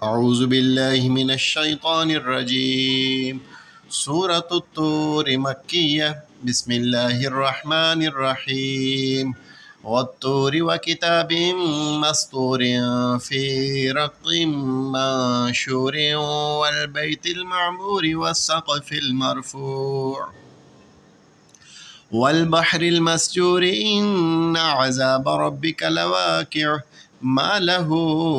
أعوذ بالله من الشيطان الرجيم. سورة الطور مكية. بسم الله الرحمن الرحيم. والطور وكتاب مسطور في رق منشور والبيت المعمور والسقف المرفوع والبحر المسجور إن عذاب ربك لواقع ما له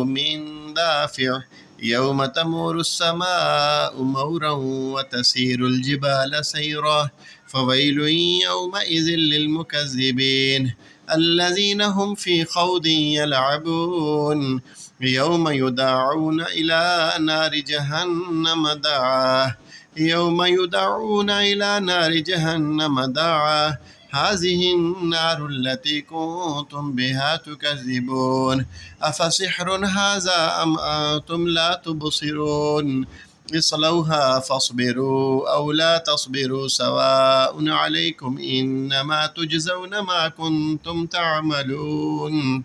من دافع يوم تمور السماء مورا وتسير الجبال سيرا فويل يومئذ للمكذبين الذين هم في خوض يلعبون يوم يدعون إلى نار جهنم دعاه يوم يدعون إلى نار جهنم دعا هذه النار التي كنتم بها تكذبون أفسحر هذا أم أنتم لا تبصرون اصلوها فاصبروا أو لا تصبروا سواء عليكم إنما تجزون ما كنتم تعملون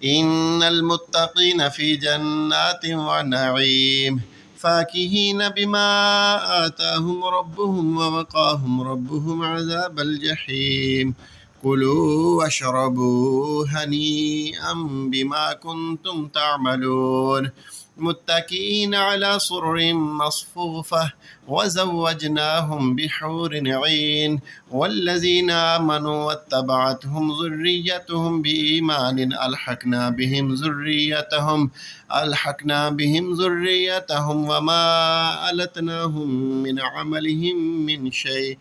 إن المتقين في جنات ونعيم فاكهين بما آتاهم ربهم ووقاهم ربهم عذاب الجحيم كلوا واشربوا هنيئا بما كنتم تعملون متكئين على سرر مصفوفة وزوجناهم بحور عين والذين آمنوا واتبعتهم ذريتهم بإيمان ألحقنا بهم ذريتهم وما ألتناهم من عملهم من شيء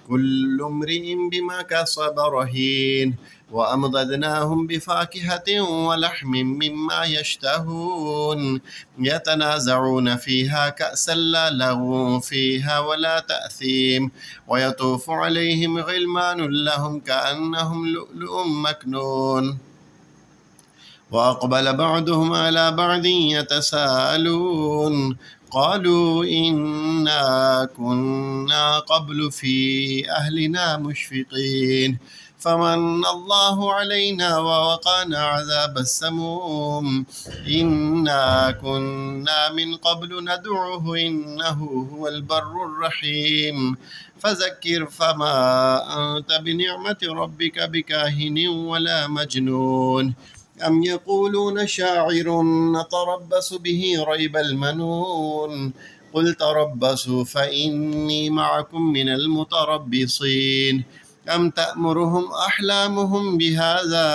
كل امرئ بما كسب رهين وأمددناهم بفاكهة ولحم مما يشتهون يتنازعون فيها كأسا لا لغو فيها ولا تأثيم ويطوف عليهم غلمان لهم كأنهم لؤلؤ مكنون وأقبل بعضهم على بعض يتساءلون قالوا إنا كنا قبل في أهلنا مشفقين فمن الله علينا ووقانا عذاب السموم إنا كنا من قبل ندعوه إنه هو البر الرحيم فذكر فما أنت بنعمة ربك بكاهن ولا مجنون أم يقولون شاعر نتربص به ريب المنون قل تربصوا فإني معكم من المتربصين أم تأمرهم أحلامهم بهذا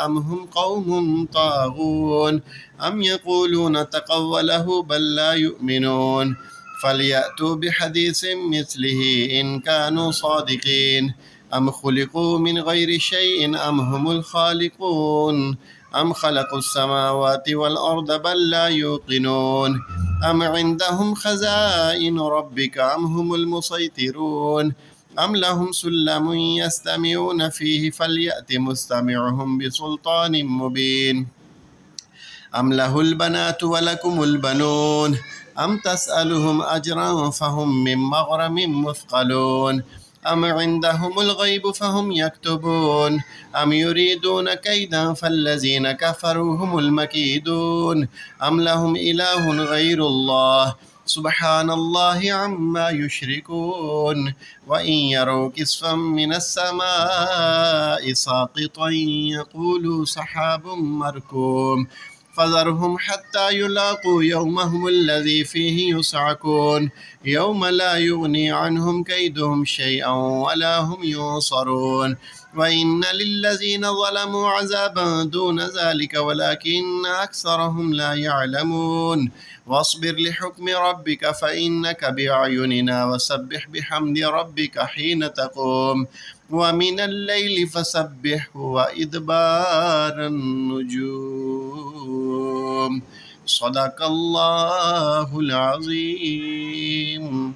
أم هم قوم طاغون أم يقولون تقوله بل لا يؤمنون فليأتوا بحديث مثله إن كانوا صادقين أم خلقوا من غير شيء أم هم الخالقون أم خلقوا السماوات والأرض بل لا يوقنون أم عندهم خزائن ربك أم هم المسيطرون أم لهم سلم يستمعون فيه فليأت مستمعهم بسلطان مبين أم له البنات ولكم البنون أم تسألهم أجرا فهم من مغرم مثقلون أم عندهم الغيب فهم يكتبون أم يريدون كيدا فالذين كفروا هم المكيدون أم لهم إله غير الله سبحان الله عما يشركون وإن يروا كسفا من السماء ساقطا يقولوا سحاب مركوم فذرهم حتى يلاقوا يومهم الذي فيه يصعقون يوم لا يغني عنهم كيدهم شيئا ولا هم ينصرون وإن للذين ظلموا عذابا دون ذلك ولكن أكثرهم لا يعلمون واصبر لحكم ربك فإنك بأعيننا وسبح بحمد ربك حين تقوم ومن الليل فسبحه وإدبار النجوم صدق الله العظيم.